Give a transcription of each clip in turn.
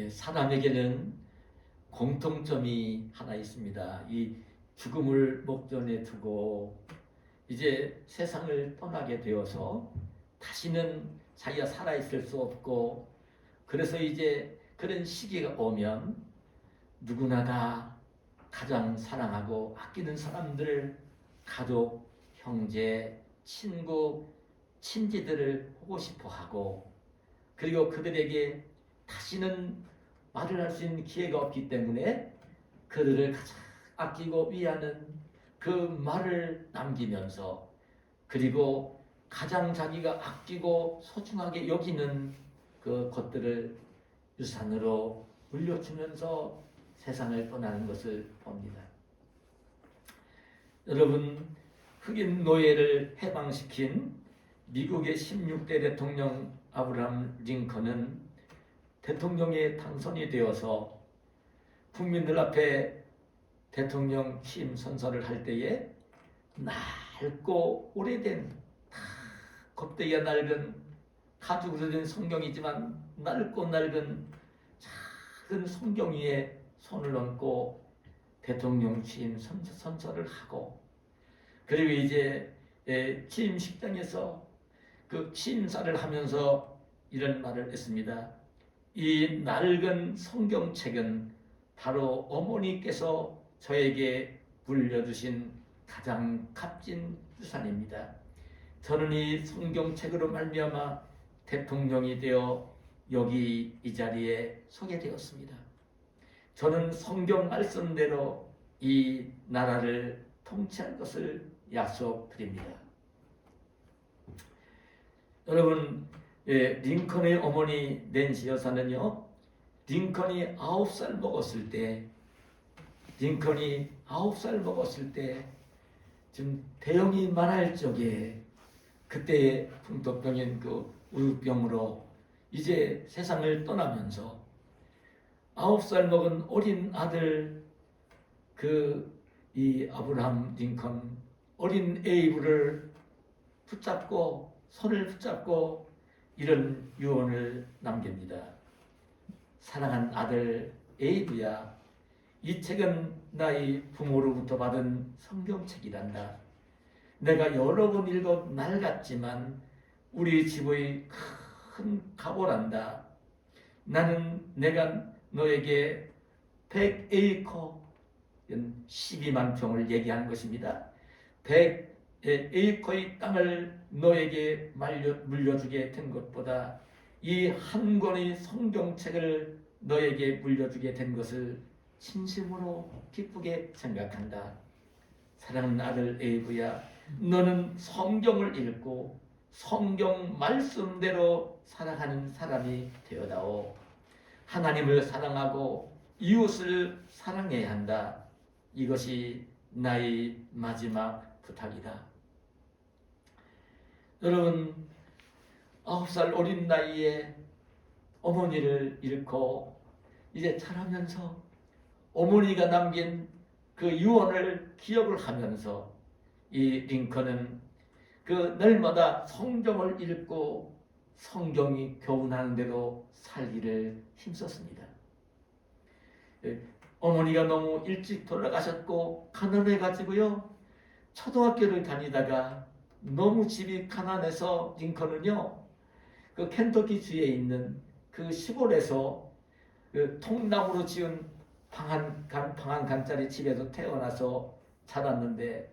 사람에게는 공통점이 하나 있습니다. 이 죽음을 목전에 두고 이제 세상을 떠나게 되어서 다시는 자기가 살아있을 수 없고, 그래서 이제 그런 시기가 오면 누구나 다 가장 사랑하고 아끼는 사람들을, 가족, 형제, 친구, 친지들을 보고 싶어 하고, 그리고 그들에게 다시는 말을 할 수 있는 기회가 없기 때문에 그들을 가장 아끼고 위하는 그 말을 남기면서, 그리고 가장 자기가 아끼고 소중하게 여기는 그 것들을 유산으로 물려주면서 세상을 떠나는 것을 봅니다. 여러분, 흑인 노예를 해방시킨 미국의 16대 대통령 아브라함 링컨은 대통령에 당선이 되어서 국민들 앞에 대통령 취임 선서를 할 때에 낡고 오래된 곱데기가 낡은 가죽으로 된 성경이지만 낡고 낡은 작은 성경 위에 손을 얹고 대통령 취임 선서를 하고, 그리고 이제 취임식장에서 그 취임사를 하면서 이런 말을 했습니다. 이 낡은 성경책은 바로 어머니께서 저에게 물려주신 가장 값진 유산입니다. 저는 이 성경책으로 말미암아 대통령이 되어 여기 이 자리에 서게 되었습니다. 저는 성경 말씀대로 이 나라를 통치할 것을 약속드립니다. 여러분, 링컨의 어머니 낸시 여사는요, 링컨이 9살 먹었을 때 지금 대형이 말할 적에 그때 풍토병인 그 우유병으로 이제 세상을 떠나면서 9살 먹은 어린 아들 이 아브라함 링컨 어린 에이브를 손을 붙잡고 이런 유언을 남깁니다. 사랑한 아들 에이브야, 이 책은 나의 부모로부터 받은 성경책이란다. 내가 여러 번 읽어 낡았지만 우리 집의 큰 가보란다. 나는 내가 너에게 100에이커, 12만 평을 얘기하는 것입니다. 100에이커의 땅을 너에게 물려주게 된 것보다 이 한 권의 성경책을 너에게 물려주게 된 것을 진심으로 기쁘게 생각한다. 사랑하는 아들 에이브야, 너는 성경을 읽고 성경 말씀대로 살아가는 사람이 되어다오. 하나님을 사랑하고 이웃을 사랑해야 한다. 이것이 나의 마지막 부탁이다. 여러분, 9살 어린 나이에 어머니를 잃고 이제 자라면서 어머니가 남긴 그 유언을 기억을 하면서 이 링컨은 그 날마다 성경을 읽고 성경이 교훈하는 대로 살기를 힘썼습니다. 어머니가 너무 일찍 돌아가셨고 가난해가지고요, 초등학교를 다니다가 너무 집이 가난해서 링컨은요, 그 켄터키 주에 있는 그 시골에서 그 통나무로 지은 방 한 칸짜리 집에서 태어나서 자랐는데,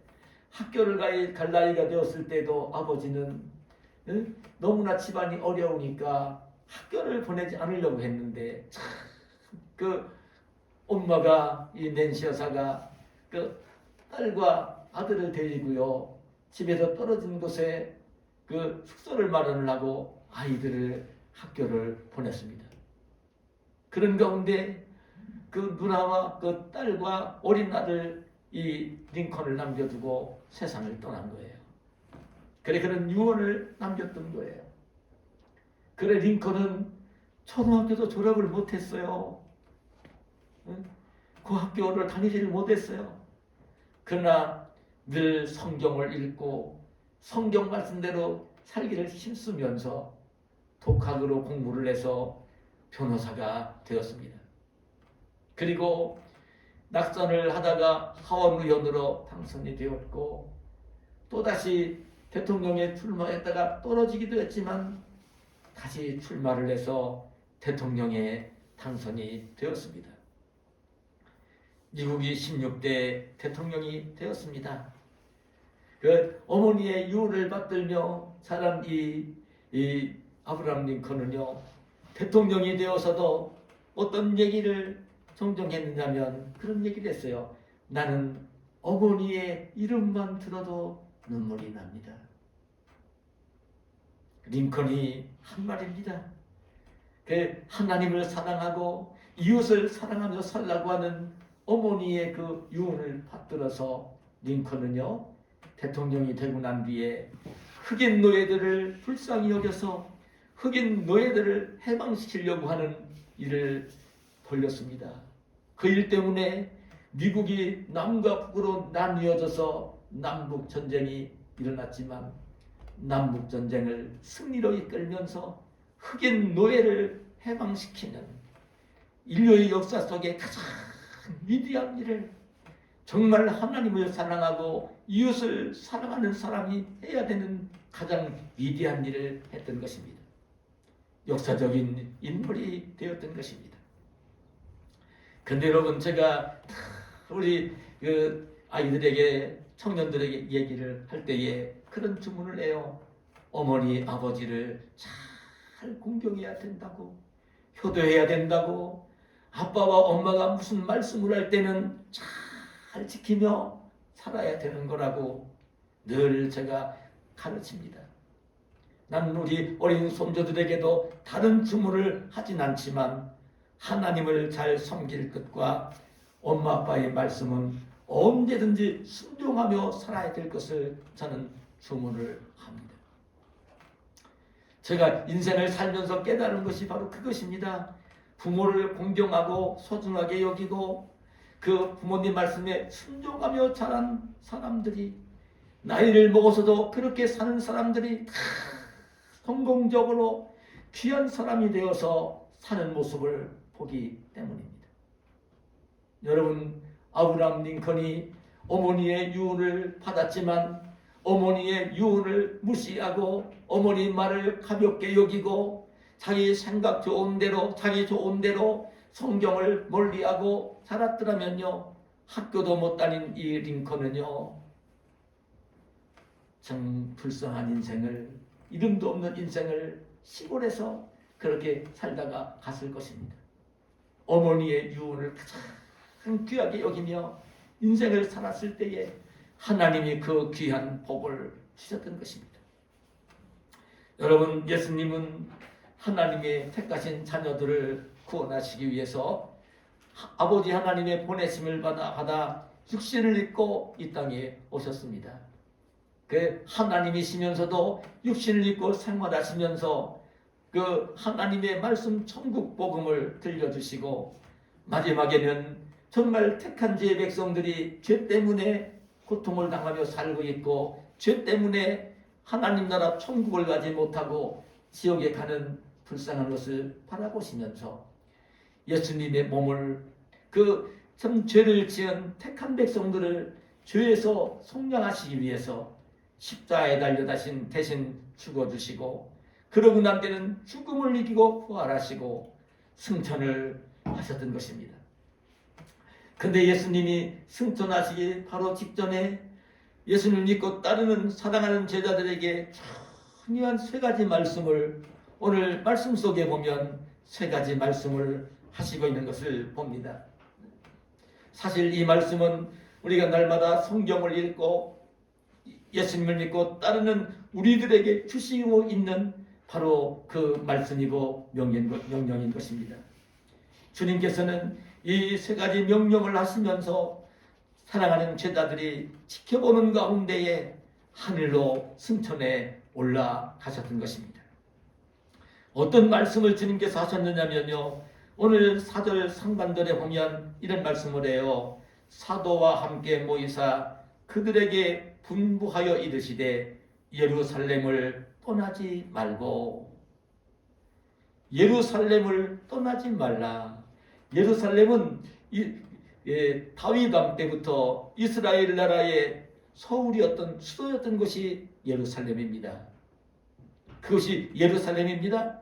학교를 갈 나이가 되었을 때도 아버지는 너무나 집안이 어려우니까 학교를 보내지 않으려고 했는데, 참 그 엄마가 이 낸시 여사가 그 딸과 아들을 데리고요, 집에서 떨어진 곳에 그 숙소를 마련을 하고 아이들을 학교를 보냈습니다. 그런 가운데 그 누나와 그 딸과 어린 아들 이 링컨을 남겨두고 세상을 떠난 거예요. 그래, 그런 유언을 남겼던 거예요. 그래, 링컨은 초등학교도 졸업을 못했어요. 그 학교를 다니지를 못했어요. 그러나 늘 성경을 읽고 성경 말씀대로 살기를 힘쓰면서 독학으로 공부를 해서 변호사가 되었습니다. 그리고 낙선을 하다가 하원 의원으로 당선이 되었고 또다시 대통령에 출마했다가 떨어지기도 했지만 다시 출마를 해서 대통령에 당선이 되었습니다. 미국이 16대 대통령이 되었습니다. 그 어머니의 유언을 받들며 자란 이 아브라함 링컨은요, 대통령이 되어서도 어떤 얘기를 종종 했느냐면 그런 얘기를 했어요. 나는 어머니의 이름만 들어도 눈물이 납니다. 링컨이 한 말입니다. 그 하나님을 사랑하고 이웃을 사랑하며 살라고 하는 어머니의 그 유언을 받들어서 링컨은요, 대통령이 되고 난 뒤에 흑인 노예들을 불쌍히 여겨서 흑인 노예들을 해방시키려고 하는 일을 벌였습니다. 그 일 때문에 미국이 남과 북으로 나뉘어져서 남북 전쟁이 일어났지만 남북 전쟁을 승리로 이끌면서 흑인 노예를 해방시키는 인류의 역사 속에 가장 위대한 일을 정말 하나님을 사랑하고 이웃을 사랑하는 사람이 해야 되는 가장 위대한 일을 했던 것입니다. 역사적인 인물이 되었던 것입니다. 근데 여러분, 제가 우리 그 아이들에게, 청년들에게 얘기를 할 때에 그런 주문을 해요. 어머니, 아버지를 잘 공경해야 된다고, 효도해야 된다고, 아빠와 엄마가 무슨 말씀을 할 때는 잘 지키며 살아야 되는 거라고 늘 제가 가르칩니다. 난 우리 어린 손자들에게도 다른 주문을 하진 않지만 하나님을 잘 섬길 것과 엄마 아빠의 말씀은 언제든지 순종하며 살아야 될 것을 저는 주문을 합니다. 제가 인생을 살면서 깨달은 것이 바로 그것입니다. 부모를 공경하고 소중하게 여기고 그 부모님 말씀에 순종하며 자란 사람들이, 나이를 먹어서도 그렇게 사는 사람들이 다 성공적으로 귀한 사람이 되어서 사는 모습을 보기 때문입니다. 여러분, 아브라함 링컨이 어머니의 유언을 받았지만 어머니의 유언을 무시하고 어머니 말을 가볍게 여기고 자기 생각 좋은 대로, 자기 좋은 대로 성경을 멀리하고 살았더라면요, 학교도 못 다닌 이 링컨은요, 참 불쌍한 인생을, 이름도 없는 인생을 시골에서 그렇게 살다가 갔을 것입니다. 어머니의 유언을 가장 귀하게 여기며 인생을 살았을 때에 하나님이 그 귀한 복을 주셨던 것입니다. 여러분, 예수님은 하나님의 택하신 자녀들을 구원하시기 위해서 아버지 하나님의 보내심을 받아 육신을 입고 이 땅에 오셨습니다. 그 하나님이시면서도 육신을 입고 생활하시면서 그 하나님의 말씀 천국 복음을 들려주시고 마지막에는 정말 택한 지의 백성들이 죄 때문에 고통을 당하며 살고 있고 죄 때문에 하나님 나라 천국을 가지 못하고 지옥에 가는 불쌍한 것을 바라보시면서 예수님의 몸을, 그 참 죄를 지은 택한 백성들을 죄에서 속량하시기 위해서 십자가에 달려 대신 죽어주시고 그러고 난 때는 죽음을 이기고 부활하시고 승천을 하셨던 것입니다. 근데 예수님이 승천하시기 바로 직전에 예수님을 믿고 따르는 사랑하는 제자들에게 중요한 세 가지 말씀을, 오늘 말씀 속에 보면 세 가지 말씀을 하시고 있는 것을 봅니다. 사실 이 말씀은 우리가 날마다 성경을 읽고 예수님을 믿고 따르는 우리들에게 주시고 있는 바로 그 말씀이고 명령인 것입니다. 주님께서는 이 세 가지 명령을 하시면서 사랑하는 제자들이 지켜보는 가운데에 하늘로 승천해 올라가셨던 것입니다. 어떤 말씀을 주님께서 하셨느냐면요, 오늘 4절 상반절에 보면 이런 말씀을 해요. 사도와 함께 모이사 그들에게 분부하여 이르시되 예루살렘을 떠나지 말고. 예루살렘을 떠나지 말라. 예루살렘은 다윗 왕 때부터 이스라엘 나라의 서울이었던 수도였던 것이 예루살렘입니다. 그것이 예루살렘입니다.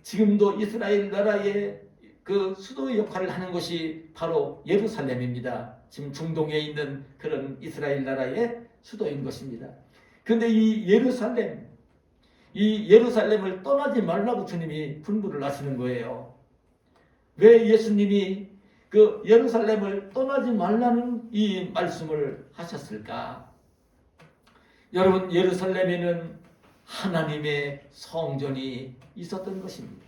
지금도 이스라엘 나라의 그 수도 역할을 하는 것이 바로 예루살렘입니다. 지금 중동에 있는 그런 이스라엘 나라의 수도인 것입니다. 그런데 이 예루살렘을 떠나지 말라고 주님이 분부를 하시는 거예요. 왜 예수님이 그 예루살렘을 떠나지 말라는 이 말씀을 하셨을까? 여러분, 예루살렘에는 하나님의 성전이 있었던 것입니다.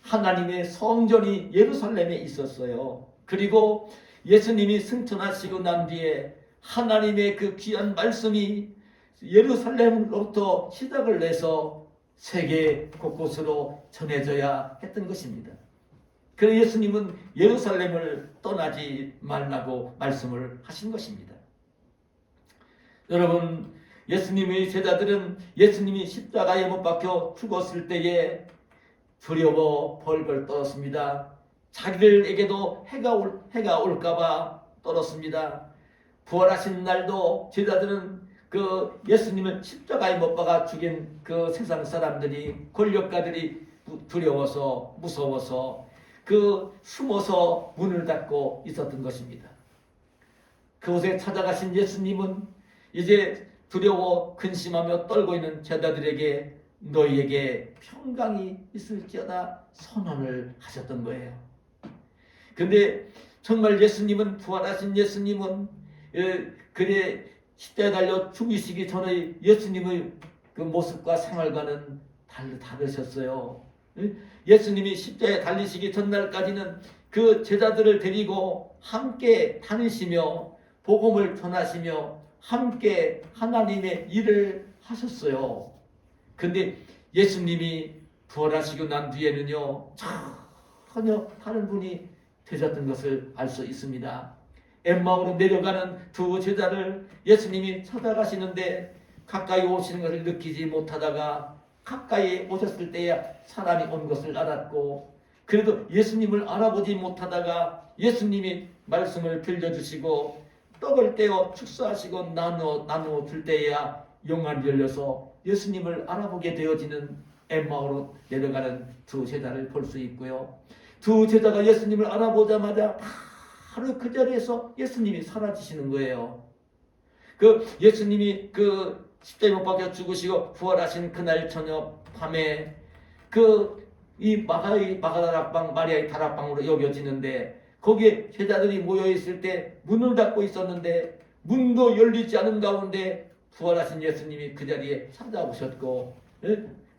하나님의 성전이 예루살렘에 있었어요. 그리고 예수님이 승천하시고 난 뒤에 하나님의 그 귀한 말씀이 예루살렘으로부터 시작을 내서 세계 곳곳으로 전해져야 했던 것입니다. 그래서 예수님은 예루살렘을 떠나지 말라고 말씀을 하신 것입니다. 여러분, 예수님의 제자들은 예수님이 십자가에 못 박혀 죽었을 때에 두려워 벌벌 떨었습니다. 자기들에게도 해가 올까봐 떨었습니다. 부활하신 날도 제자들은 그 예수님을 십자가에 못 박아 죽인 그 세상 사람들이, 권력가들이 두려워서 무서워서 숨어서 문을 닫고 있었던 것입니다. 그곳에 찾아가신 예수님은 이제 두려워 근심하며 떨고 있는 제자들에게 너희에게 평강이 있을지어다 선언을 하셨던 거예요. 근데 정말 예수님은, 부활하신 예수님은 그래 십자가에 달려 죽으시기 전에 예수님의 그 모습과 생활과는 다르셨어요. 예수님이 십자가에 달리시기 전날까지는 그 제자들을 데리고 함께 다니시며 복음을 전하시며 함께 하나님의 일을 하셨어요. 근데 예수님이 부활하시고 난 뒤에는요, 전혀 다른 분이 되셨던 것을 알 수 있습니다. 엠마오로 내려가는 두 제자를 예수님이 찾아가시는데 가까이 오시는 것을 느끼지 못하다가 가까이 오셨을 때야 사람이 온 것을 알았고, 그래도 예수님을 알아보지 못하다가 예수님이 말씀을 들려주시고 떡을 떼어 축사하시고 나누어 줄 때야 영안이 열려서 예수님을 알아보게 되어지는 엠마오로 내려가는 두 제자를 볼 수 있고요. 두 제자가 예수님을 알아보자마자 바로 그 자리에서 예수님이 사라지시는 거예요. 그 예수님이 그 십자가에 못 박혀 죽으시고 부활하신 그날 저녁 밤에 이 마가의 다락방, 마리아의 다락방으로 여겨지는데, 거기에 제자들이 모여 있을 때 문을 닫고 있었는데 문도 열리지 않은 가운데 부활하신 예수님이 그 자리에 찾아오셨고,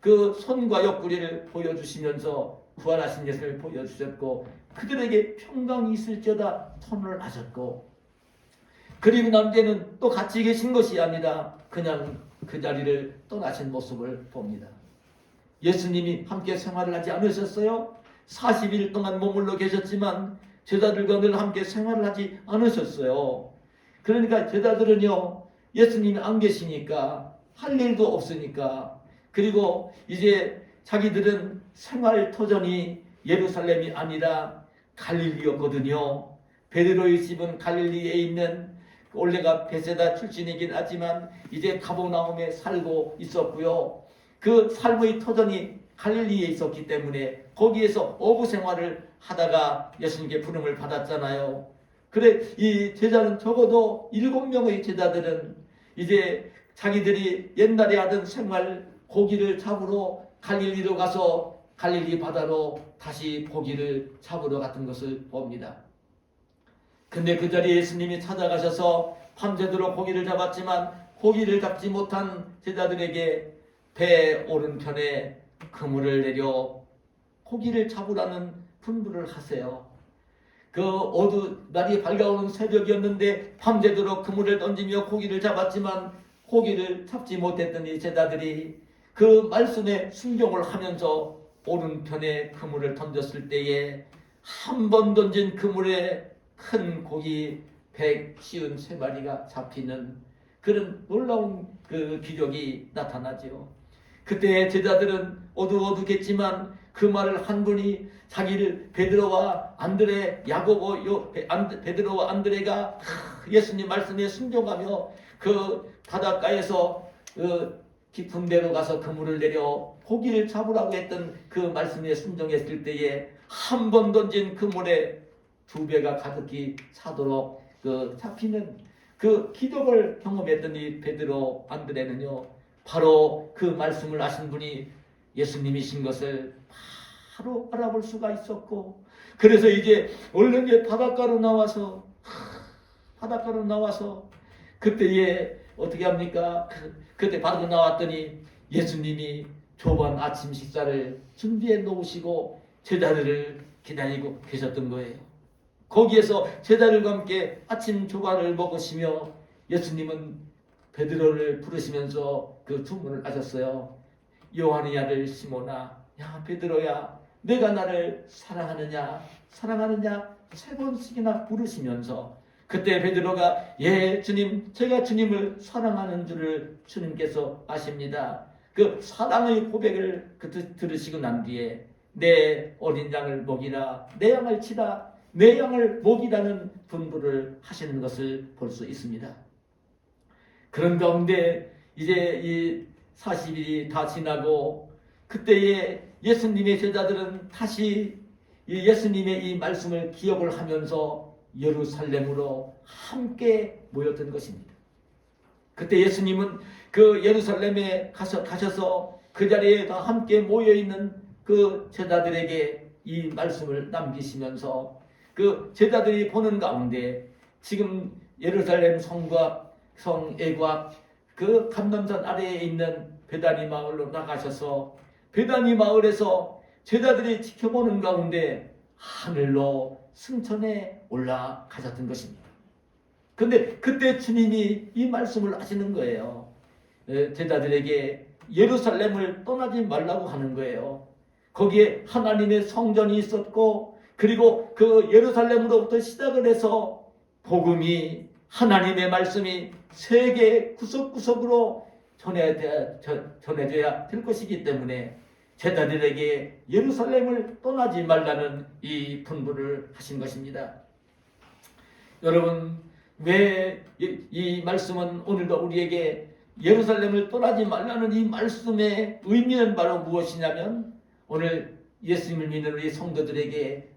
그 손과 옆구리를 보여주시면서 부활하신 예수님을 보여주셨고, 그들에게 평강이 있을지어다 선언을 하셨고, 그리고 난 뒤에는 또 같이 계신 것이 아니라 그냥 그 자리를 떠나신 모습을 봅니다. 예수님이 함께 생활을 하지 않으셨어요? 40일 동안 머물러 계셨지만 제자들과 늘 함께 생활을 하지 않으셨어요. 그러니까 제자들은요, 예수님이 안 계시니까 할 일도 없으니까, 그리고 이제 자기들은 생활 터전이 예루살렘이 아니라 갈릴리였거든요. 베드로의 집은 갈릴리에 있는, 원래가 베세다 출신이긴 하지만 이제 가버나움에 살고 있었고요. 그 삶의 터전이 갈릴리에 있었기 때문에 거기에서 어부 생활을 하다가 예수님께 부름을 받았잖아요. 그래, 이 제자는 적어도 7명의 제자들은 이제 자기들이 옛날에 하던 생활, 고기를 잡으러 갈릴리로 가서 갈릴리 바다로 다시 고기를 잡으러 갔던 것을 봅니다. 근데 그 자리에 예수님이 찾아가셔서 밤새도록 고기를 잡았지만 고기를 잡지 못한 제자들에게 배 오른편에 그물을 내려 고기를 잡으라는 분부를 하세요. 날이 밝아오는 새벽이었는데 밤새도록 그물을 던지며 고기를 잡았지만 고기를 잡지 못했던 이 제자들이 그 말씀에 순종을 하면서 오른편에 그물을 던졌을 때에 한 번 던진 그물에 큰 고기 153마리가 잡히는 그런 놀라운 그 기적이 나타나죠. 그때 제자들은 어둑어둑했지만 그 말을 한 분이 자기를 베드로와 안드레, 야고보, 베드로와 안드레가 예수님 말씀에 순종하며 그 바닷가에서 깊은 데로 가서 그물을 내려 고기를 잡으라고 했던 그 말씀에 순종했을 때에 한 번 던진 그물에 2배가 가득히 차도록 잡히는 그 기적을 경험했던 이 베드로, 안드레는요, 바로 그 말씀을 하신 분이 예수님이신 것을 바로 알아볼 수가 있었고, 그래서 이제 얼른 이제 바닷가로 나와서 그때에 어떻게 합니까? 그때 바로 나왔더니 예수님이 조반 아침 식사를 준비해 놓으시고 제자들을 기다리고 계셨던 거예요. 거기에서 제자들과 함께 아침 조반을 먹으시며 예수님은 베드로를 부르시면서 그 주문을 하셨어요. 요한의 아들 시몬아, 야 베드로야, 내가 나를 사랑하느냐 3번씩이나 물으시면서 그때 베드로가 예 주님, 제가 주님을 사랑하는 줄을 주님께서 아십니다. 그 사랑의 고백을 들으시고 난 뒤에 내 어린 양을 먹이라, 내 양을 치라, 내 양을 먹이라는 분부를 하시는 것을 볼 수 있습니다. 그런 가운데 이제 이 40일이 다 지나고 그때에 예수님의 제자들은 다시 예수님의 이 말씀을 기억을 하면서 예루살렘으로 함께 모였던 것입니다. 그때 예수님은 그 예루살렘에 가셔서 그 자리에 다 함께 모여있는 그 제자들에게 이 말씀을 남기시면서 그 제자들이 보는 가운데 지금 예루살렘 성외곽 그 감람산 아래에 있는 베다니 마을로 나가셔서 베다니 마을에서 제자들이 지켜보는 가운데 하늘로 승천에 올라가셨던 것입니다. 그런데 그때 주님이 이 말씀을 하시는 거예요. 제자들에게 예루살렘을 떠나지 말라고 하는 거예요. 거기에 하나님의 성전이 있었고 그리고 그 예루살렘으로부터 시작을 해서 복음이, 하나님의 말씀이 세계 구석구석으로 전해져야 될 것이기 때문에 제자들에게 예루살렘을 떠나지 말라는 이 분부를 하신 것입니다. 여러분, 왜 이 말씀은 오늘도 우리에게 예루살렘을 떠나지 말라는 이 말씀의 의미는 바로 무엇이냐면 오늘 예수님을 믿는 우리 성도들에게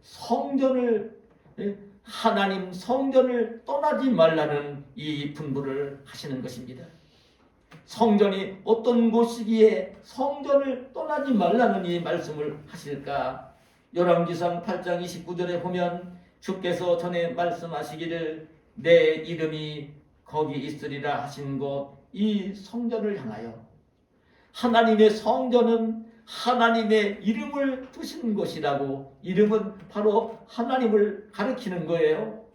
하나님 성전을 떠나지 말라는 이 분부를 하시는 것입니다. 성전이 어떤 곳이기에 성전을 떠나지 말라는 이 말씀을 하실까? 열왕기상 8장 29절에 보면 주께서 전에 말씀하시기를 내 이름이 거기 있으리라 하신 곳 이 성전을 향하여, 하나님의 성전은 하나님의 이름을 두신 곳이라고, 이름은 바로 하나님을 가리키는 거예요.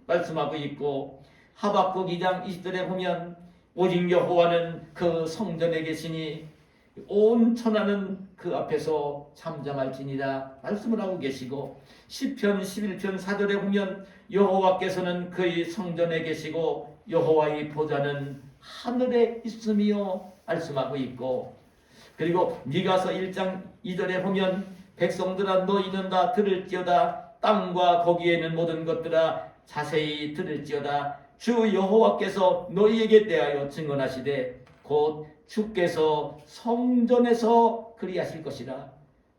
말씀하고 있고, 하박국 2장 20절에 보면 오직 여호와는 그 성전에 계시니 온 천하는 그 앞에서 잠잠할지니라 말씀을 하고 계시고, 시편 11편 4절에 보면 여호와께서는 그의 성전에 계시고 여호와의 보좌는 하늘에 있으며 말씀하고 있고, 그리고 미가서 1장 2절에 보면 백성들아 너희는 다 들을지어다, 땅과 거기에 있는 모든 것들아 자세히 들을지어다, 주 여호와께서 너희에게 대하여 증언하시되 곧 주께서 성전에서 그리하실 것이라.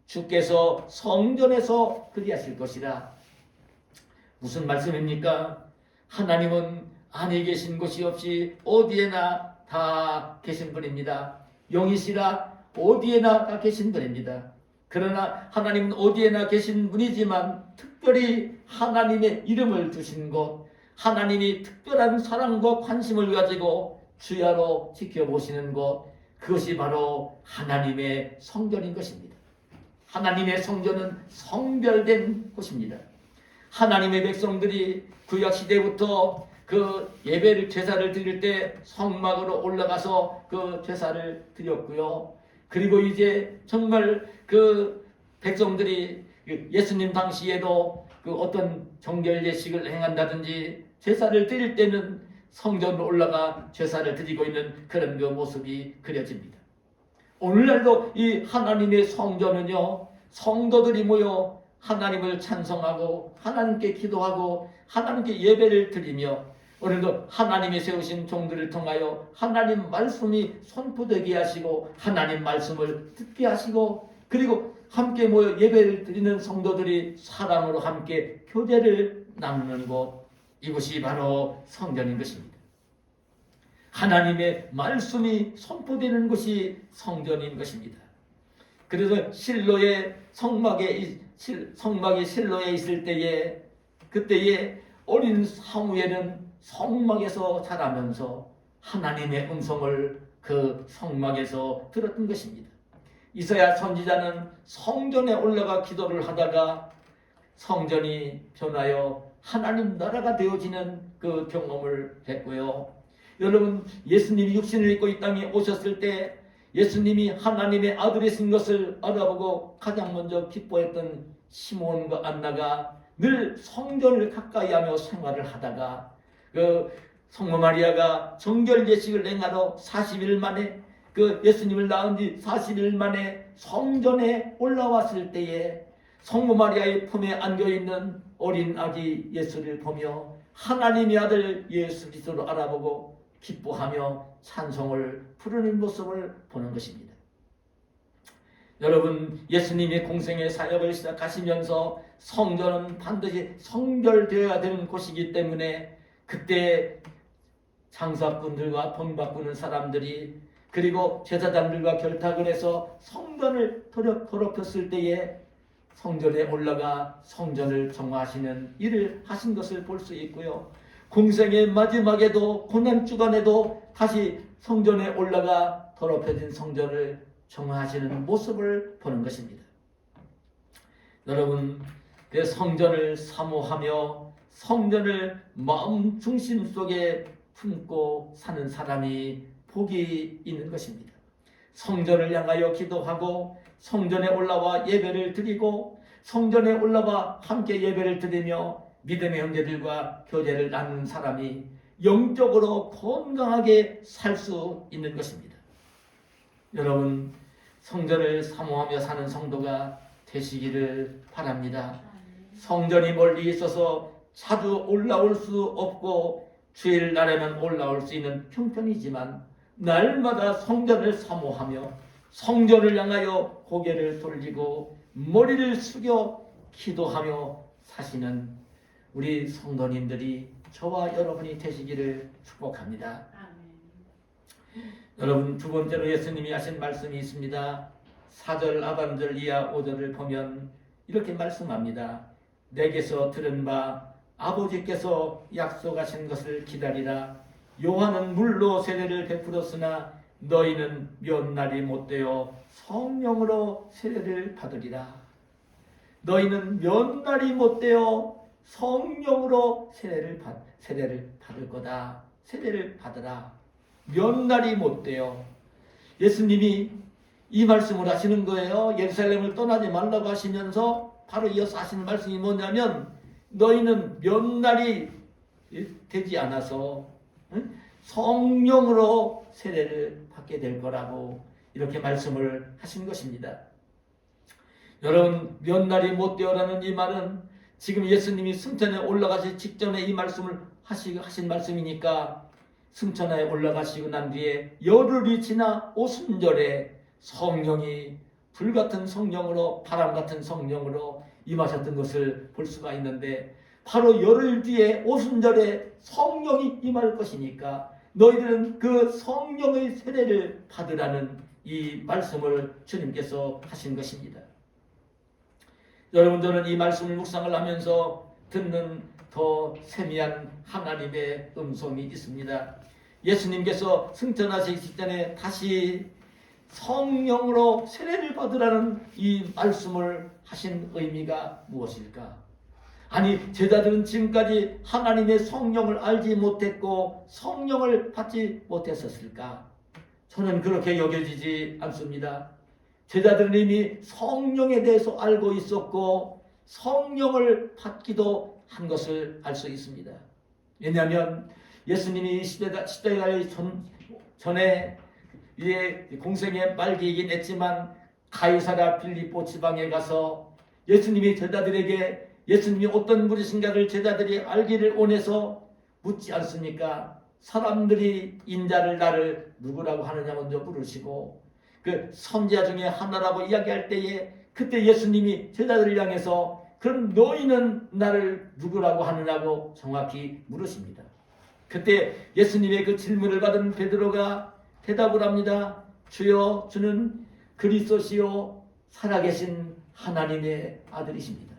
주께서 성전에서 그리하실 것이라. 무슨 말씀입니까? 하나님은 안에 계신 곳이 없이 어디에나 다 계신 분입니다. 영이시라 어디에나 다 계신 분입니다. 그러나 하나님은 어디에나 계신 분이지만 특별히 하나님의 이름을 두신 곳, 하나님이 특별한 사랑과 관심을 가지고 주야로 지켜보시는 곳, 그것이 바로 하나님의 성전인 것입니다. 하나님의 성전은 성별된 곳입니다. 하나님의 백성들이 구약시대부터 그 예배를, 제사를 드릴 때 성막으로 올라가서 그 제사를 드렸고요. 그리고 이제 정말 그 백성들이 예수님 당시에도 그 어떤 정결 예식을 행한다든지 제사를 드릴 때는 성전으로 올라가 제사를 드리고 있는 그런 그 모습이 그려집니다. 오늘날도 이 하나님의 성전은요, 성도들이 모여 하나님을 찬송하고 하나님께 기도하고 하나님께 예배를 드리며, 오늘도 하나님이 세우신 종들을 통하여 하나님 말씀이 선포되게 하시고 하나님 말씀을 듣게 하시고, 그리고 함께 모여 예배를 드리는 성도들이 사랑으로 함께 교제를 나누는 곳, 이곳이 바로 성전인 것입니다. 하나님의 말씀이 선포되는 곳이 성전인 것입니다. 그래서 실로의 성막이 실로에 있을 때에, 그때에 어린 사무엘은 성막에서 자라면서 하나님의 음성을 그 성막에서 들었던 것입니다. 이사야 선지자는 성전에 올라가 기도를 하다가 성전이 변하여 하나님 나라가 되어지는 그 경험을 했고요. 여러분, 예수님이 육신을 입고 이 땅에 오셨을 때 예수님이 하나님의 아들이신 것을 알아보고 가장 먼저 기뻐했던 시몬과 안나가 늘 성전을 가까이하며 생활을 하다가, 그 성모 마리아가 정결 예식을 행하러 40일 만에, 그 예수님을 낳은 지 40일 만에 성전에 올라왔을 때에 성모 마리아의 품에 안겨있는 어린 아기 예수를 보며 하나님의 아들 예수 그리스도를 알아보고 기뻐하며 찬송을 부르는 모습을 보는 것입니다. 여러분, 예수님이 공생의 사역을 시작하시면서 성전은 반드시 성결되어야 되는 곳이기 때문에 그때 장사꾼들과 돈 바꾸는 사람들이, 그리고 제사장들과 결탁을 해서 성전을 더럽혔을 때에 성전에 올라가 성전을 정화하시는 일을 하신 것을 볼 수 있고요. 공생의 마지막에도, 고난주간에도 다시 성전에 올라가 더럽혀진 성전을 정화하시는 모습을 보는 것입니다. 여러분, 그 성전을 사모하며 성전을 마음 중심 속에 품고 사는 사람이 복이 있는 것입니다. 성전을 향하여 기도하고 성전에 올라와 예배를 드리고 성전에 올라와 함께 예배를 드리며 믿음의 형제들과 교제를 나누는 사람이 영적으로 건강하게 살 수 있는 것입니다. 여러분, 성전을 사모하며 사는 성도가 되시기를 바랍니다. 성전이 멀리 있어서 자주 올라올 수 없고 주일 날에만 올라올 수 있는 형편이지만 날마다 성전을 사모하며 성전을 향하여 고개를 돌리고 머리를 숙여 기도하며 사시는 우리 성도님들이 저와 여러분이 되시기를 축복합니다. 여러분, 두 번째로 예수님이 하신 말씀이 있습니다. 4절 하반절 이하 5절을 보면 이렇게 말씀합니다. 내게서 들은 바 아버지께서 약속하신 것을 기다리라. 요한은 물로 세례를 베풀었으나 너희는 몇 날이 못되어 성령으로 세례를 받으리라. 너희는 몇 날이 못되어 성령으로 세례를 받을 거다. 세례를 받으라. 몇 날이 못되어. 예수님이 이 말씀을 하시는 거예요. 예루살렘을 떠나지 말라고 하시면서 바로 이어서 하시는 말씀이 뭐냐면, 너희는 몇 날이 되지 않아서 성령으로 세례를 받게 될 거라고 이렇게 말씀을 하신 것입니다. 여러분, 몇 날이 못 되어라는 이 말은 지금 예수님이 승천에 올라가시 직전에 이 말씀을 하신 말씀이니까, 승천에 올라가시고 난 뒤에 열흘이 지나 오순절에 성령이 불같은 성령으로, 바람 같은 성령으로 임하셨던 것을 볼 수가 있는데, 바로 열흘 뒤에 오순절에 성령이 임할 것이니까 너희들은 그 성령의 세례를 받으라는 이 말씀을 주님께서 하신 것입니다. 여러분, 저는 이 말씀을 묵상을 하면서 듣는 더 세미한 하나님의 음성이 있습니다. 예수님께서 승천하시기 직전에 다시 성령으로 세례를 받으라는 이 말씀을 하신 의미가 무엇일까? 아니, 제자들은 지금까지 하나님의 성령을 알지 못했고 성령을 받지 못했었을까? 저는 그렇게 여겨지지 않습니다. 제자들은 이미 성령에 대해서 알고 있었고 성령을 받기도 한 것을 알 수 있습니다. 왜냐하면 예수님이 시대가 전에 공생의 말기이긴 했지만 가이사랴 빌립보 지방에 가서 예수님이 제자들에게 예수님이 어떤 분이신가를 제자들이 알기를 원해서 묻지 않습니까? 사람들이 인자를 나를 누구라고 하느냐 먼저 물으시고 그 선지자 중에 하나라고 이야기할 때에 그때 예수님이 제자들을 향해서 그럼 너희는 나를 누구라고 하느냐고 정확히 물으십니다. 그때 예수님의 그 질문을 받은 베드로가 대답을 합니다. 주여, 주는 그리스도시요 살아계신 하나님의 아들이십니다.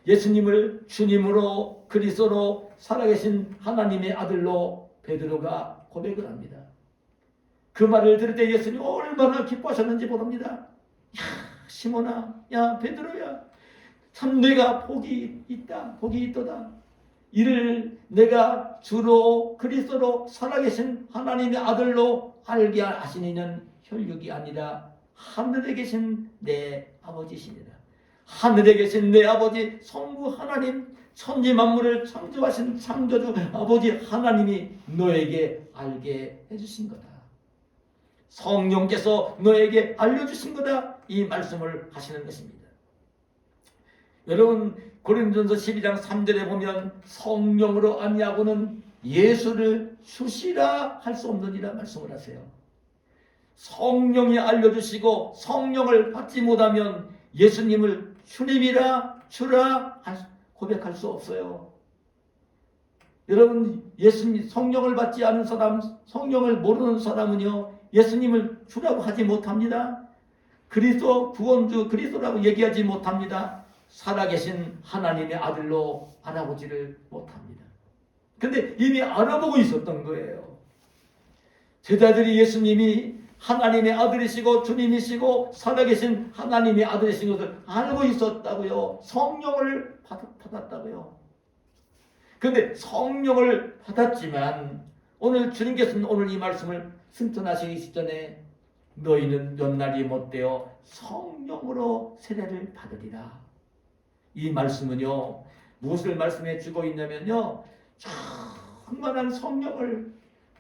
예수님을 주님으로 그리스도로 살아계신 하나님의 아들로 베드로가 고백을 합니다. 그 말을 들을 때 예수님이 얼마나 기뻐하셨는지 모릅니다. 야, 시몬아, 야, 베드로야, 참 내가 복이 있다, 복이 있도다. 이를 내가 주로 그리스도로 살아계신 하나님의 아들로 알게 하시니는 혈육이 아니라 하늘에 계신 내 아버지시니라. 하늘에 계신 내 아버지 성부 하나님, 천지 만물을 창조하신 창조주 아버지 하나님이 너에게 알게 해주신 거다. 성령께서 너에게 알려주신 거다. 이 말씀을 하시는 것입니다. 여러분, 고린도전서 12장 3절에 보면 성령으로 아니하고는 예수를 주시라 할 수 없느니라 말씀을 하세요. 성령이 알려주시고 성령을 받지 못하면 예수님을 주님이라 주라 고백할 수 없어요. 여러분, 예수님 성령을 받지 않은 사람, 성령을 모르는 사람은요 예수님을 주라고 하지 못합니다. 그리스도 구원주 그리스도라고 얘기하지 못합니다. 살아계신 하나님의 아들로 알아보지를 못합니다. 근데 이미 알아보고 있었던 거예요. 제자들이 예수님이 하나님의 아들이시고 주님이시고 살아계신 하나님의 아들이신 것을 알고 있었다고요. 성령을 받았다고요. 그런데 성령을 받았지만 오늘 주님께서는 오늘 이 말씀을 승천하시기 전에 너희는 몇 날이 못되어 성령으로 세례를 받으리라. 이 말씀은요 무엇을 말씀해 주고 있냐면요 충만한 성령을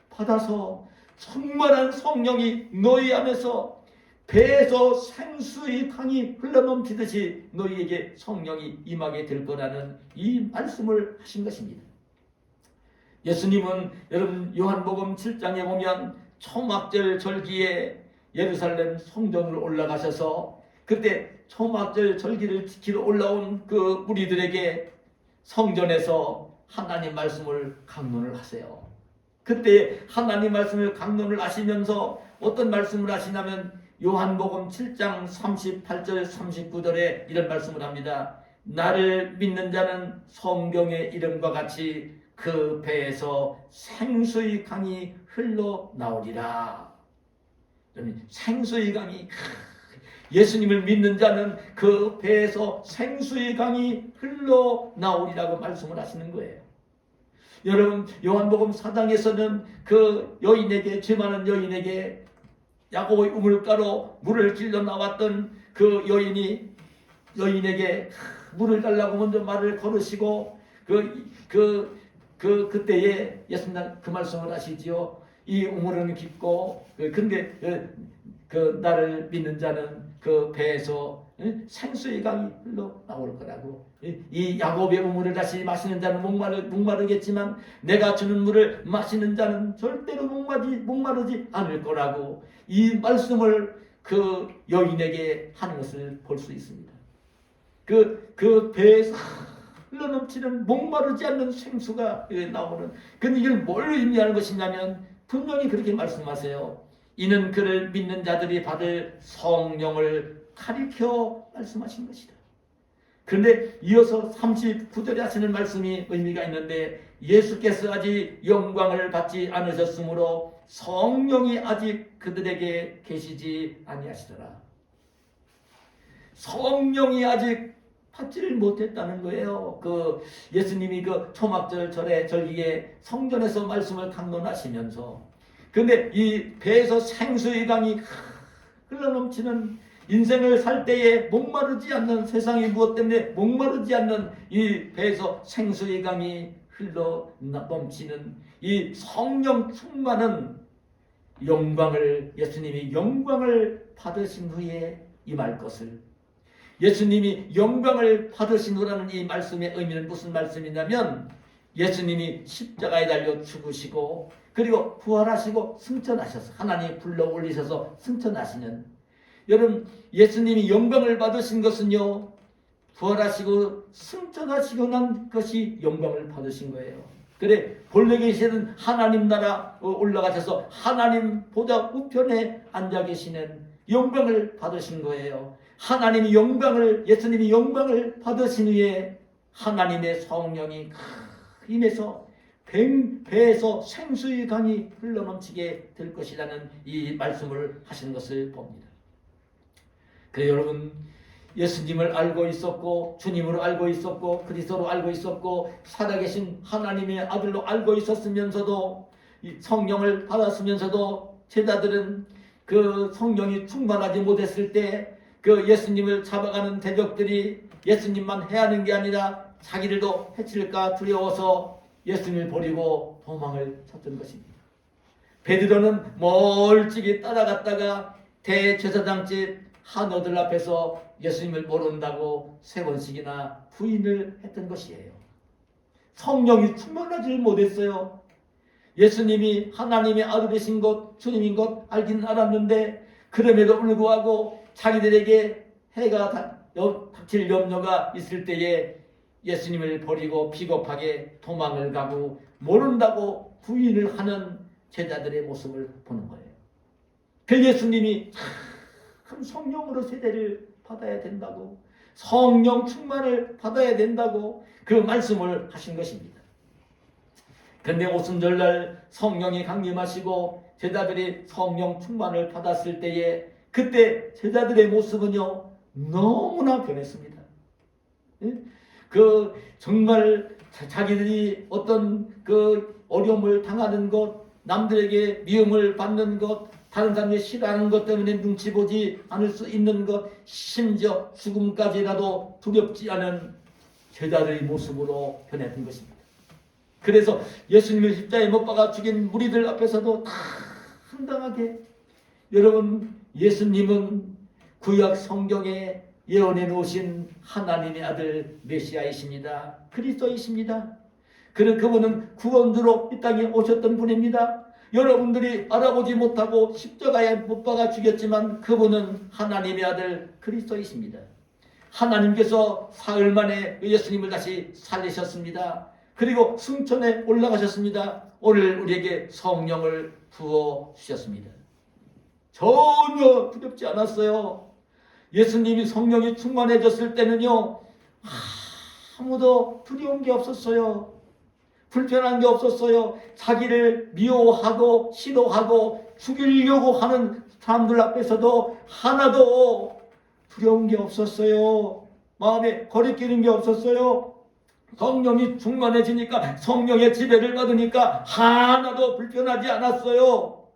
받아서 충만한 성령이 너희 안에서 배에서 생수의 강이 흘러넘치듯이 너희에게 성령이 임하게 될 거라는 이 말씀을 하신 것입니다. 예수님은 여러분 요한복음 7장에 보면 초막절 절기에 예루살렘 성전으로 올라가셔서 그때 초막절 절기를 지키러 올라온 그 무리들에게 성전에서 하나님 말씀을 강론을 하세요. 그때 하나님 말씀을 강론을 하시면서 어떤 말씀을 하시냐면 요한복음 7장 38절 39절에 이런 말씀을 합니다. 나를 믿는 자는 성경의 이름과 같이 그 배에서 생수의 강이 흘러나오리라. 생수의 강이 예수님을 믿는 자는 그 배에서 생수의 강이 흘러나오리라고 말씀을 하시는 거예요. 여러분 요한복음 4장에서는 그 여인에게 죄 많은 여인에게 야곱의 우물가로 물을 길러 나왔던 그 여인에게 물을 달라고 먼저 말을 걸으시고 그때에 예수님 그 말씀을 하시지요. 이 우물은 깊고 근데 나를 믿는 자는 그 배에서 생수의 강이 흘러나올 거라고. 이 야곱의 우물을 다시 마시는 자는 목마르겠지만 내가 주는 물을 마시는 자는 절대로 목마르지 않을 거라고 이 말씀을 그 여인에게 하는 것을 볼 수 있습니다. 그 배에서 흘러넘치는 목마르지 않는 생수가 나오는. 근데 이걸 뭘 의미하는 것이냐면 분명히 그렇게 말씀하세요. 이는 그를 믿는 자들이 받을 성령을 가리켜 말씀하신 것이다. 그런데 이어서 39절에 하시는 말씀이 의미가 있는데 예수께서 아직 영광을 받지 않으셨으므로 성령이 아직 그들에게 계시지 아니하시더라. 성령이 아직 받지를 못했다는 거예요. 예수님이 초막절 절기에 성전에서 말씀을 강론하시면서 그런데 이 배에서 생수의 강이 흘러넘치는 인생을 살 때에 목마르지 않는 세상이 무엇 때문에 목마르지 않는 이 배에서 생수의 강이 흘러넘치는 이 성령 충만은 예수님이 영광을 받으신 후에 임할 것을, 예수님이 영광을 받으신 후라는 이 말씀의 의미는 무슨 말씀이냐면, 예수님이 십자가에 달려 죽으시고 그리고 부활하시고 승천하셔서 하나님이 불러 올리셔서 승천하시는, 여러분 예수님이 영광을 받으신 것은요, 부활하시고 승천하시고 난 것이 영광을 받으신 거예요. 그래 본래 계시는 하나님 나라 올라가셔서 하나님 보좌 우편에 앉아 계시는 영광을 받으신 거예요. 하나님이 예수님이 영광을 받으신 후에 하나님의 성령이 임해서 배에서 생수의 강이 흘러넘치게 될 것이라는 이 말씀을 하신 것을 봅니다. 그래 여러분, 예수님을 알고 있었고 주님으로 알고 있었고 그리스도로 알고 있었고 살아계신 하나님의 아들로 알고 있었으면서도 성령을 받았으면서도 제자들은 그 성령이 충만하지 못했을 때 그 예수님을 잡아가는 대적들이 예수님만 해하는 게 아니라 자기들도 해칠까 두려워서 예수님을 버리고 도망을 쳤던 것입니다. 베드로는 멀찍이 따라갔다가 대제사장집 한어들 앞에서 예수님을 모른다고 3번씩이나 부인을 했던 것이에요. 성령이 충만하지 못했어요. 예수님이 하나님의 아들이신 것, 주님인 것 알기는 알았는데 그럼에도 불구하고 자기들에게 해가 닥칠 염려가 있을 때에 예수님을 버리고 비겁하게 도망을 가고 모른다고 부인을 하는 제자들의 모습을 보는 거예요. 그 예수님이 참 성령으로 세대를 받아야 된다고, 성령 충만을 받아야 된다고 그 말씀을 하신 것입니다. 그런데 오순절날 성령이 강림하시고 제자들이 성령 충만을 받았을 때에 그때 제자들의 모습은요 너무나 변했습니다. 정말 자기들이 어떤 어려움을 당하는 것, 남들에게 미움을 받는 것, 다른 사람이 싫어하는 것 때문에 눈치 보지 않을 수 있는 것, 심지어 죽음까지라도 두렵지 않은 제자들의 모습으로 변했던 것입니다. 그래서 예수님을 십자가에 못 박아 죽인 무리들 앞에서도 다 황당하게, 여러분 예수님은 구약 성경에 예언해 놓으신 하나님의 아들 메시아이십니다. 그리스도이십니다. 그분은 구원주로 이 땅에 오셨던 분입니다. 여러분들이 알아보지 못하고 십자가에 못 박아 죽였지만 그분은 하나님의 아들 그리스도이십니다. 하나님께서 사흘 만에 예수님을 다시 살리셨습니다. 그리고 승천에 올라가셨습니다. 오늘 우리에게 성령을 부어주셨습니다. 전혀 두렵지 않았어요. 예수님이 성령이 충만해졌을 때는요 아무도 두려운 게 없었어요. 불편한 게 없었어요. 자기를 미워하고 싫어하고 죽이려고 하는 사람들 앞에서도 하나도 두려운 게 없었어요. 마음에 거리끼는 게 없었어요. 성령이 충만해지니까, 성령의 지배를 받으니까 하나도 불편하지 않았어요.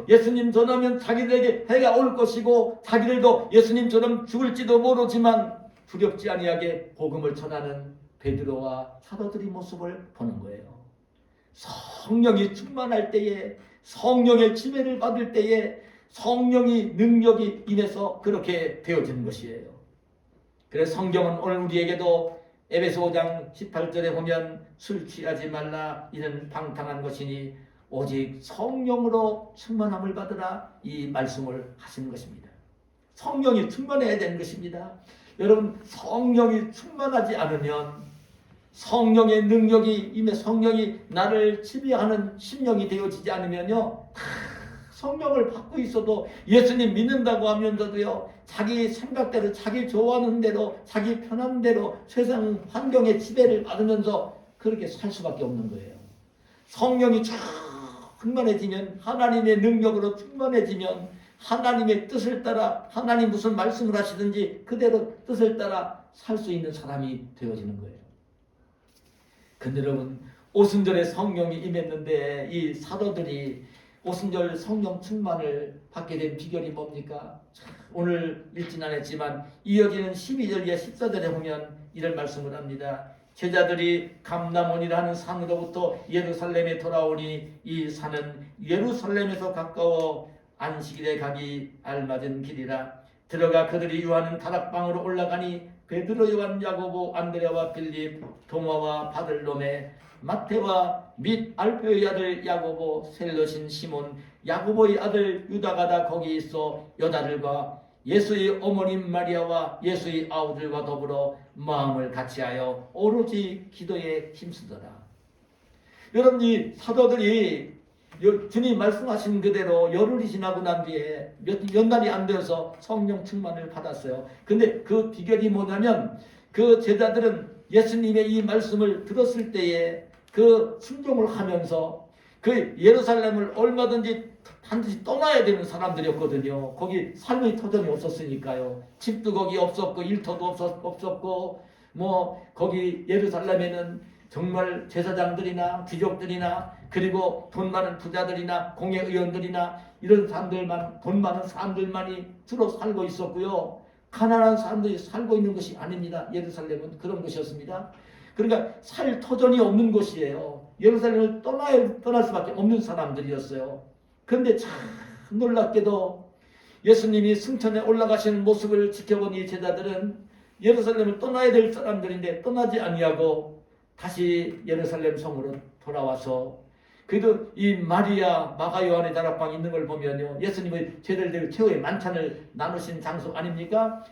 예수님 전하면 자기들에게 해가 올 것이고 자기들도 예수님처럼 죽을지도 모르지만 두렵지 아니하게 복음을 전하는 베드로와 사도들의 모습을 보는 거예요. 성령이 충만할 때에, 성령의 지배를 받을 때에 성령이 능력이 임해서 그렇게 되어지는 것이에요. 그래서 성경은 오늘 우리에게도 에베소 5장 18절에 보면 술 취하지 말라, 이는 방탕한 것이니 오직 성령으로 충만함을 받으라, 이 말씀을 하시는 것입니다. 성령이 충만해야 되는 것입니다. 여러분 성령이 충만하지 않으면, 성령의 능력이 임해 성령이 나를 지배하는 심령이 되어지지 않으면요 성령을 받고 있어도 예수님 믿는다고 하면서도요 자기 생각대로, 자기 좋아하는 대로, 자기 편한 대로 세상 환경의 지배를 받으면서 그렇게 살 수밖에 없는 거예요. 성령이 충만해지면, 하나님의 능력으로 충만해지면 하나님의 뜻을 따라, 하나님 무슨 말씀을 하시든지 그대로 뜻을 따라 살 수 있는 사람이 되어지는 거예요. 근데 여러분 오순절에 성령이 임했는데 이 사도들이 오순절 성령 충만을 받게 된 비결이 뭡니까? 오늘 읽진 않았지만 이어지는 12절 이하 14절에 보면 이런 말씀을 합니다. 제자들이 감람원이라는 산으로부터 예루살렘에 돌아오니 이 산은 예루살렘에서 가까워 안식일에 가기 알맞은 길이라. 들어가 그들이 유하는 다락방으로 올라가니 베드로, 요한, 야고보, 안드레와 빌립, 도마와 바들로메, 마태와 및 알페의 아들 야고보, 셀롯인 시몬, 야고보의 아들 유다가 다 거기 있어 여자들과 예수의 어머님 마리아와 예수의 아우들과 더불어 마음을 같이하여 오로지 기도에 힘쓰더라. 여러분, 이 사도들이 주님 말씀하신 그대로 열흘이 지나고 난 뒤에 몇 날이 안 되어서 성령 충만을 받았어요. 근데 그 비결이 뭐냐면 그 제자들은 예수님의 이 말씀을 들었을 때에 그 순종을 하면서 그 예루살렘을 얼마든지 반드시 떠나야 되는 사람들이었거든요. 거기 삶의 터전이 없었으니까요. 집도 거기 없었고 일터도 없었고 뭐 거기 예루살렘에는 정말 제사장들이나 귀족들이나 그리고 돈 많은 부자들이나 공회의원들이나 이런 사람들만, 돈 많은 사람들만이 주로 살고 있었고요. 가난한 사람들이 살고 있는 것이 아닙니다. 예루살렘은 그런 곳이었습니다. 그러니까 살 터전이 없는 곳이에요. 예루살렘을 떠날 수밖에 없는 사람들이었어요. 그런데 참 놀랍게도 예수님이 승천에 올라가시는 모습을 지켜본 이 제자들은 예루살렘을 떠나야 될 사람들인데 떠나지 아니하고 다시 예루살렘 성으로 돌아와서 그래도 이 마리아, 마가 요한의 다락방 있는 걸 보면요, 예수님의 제자들 최후의 만찬을 나누신 장소 아닙니까?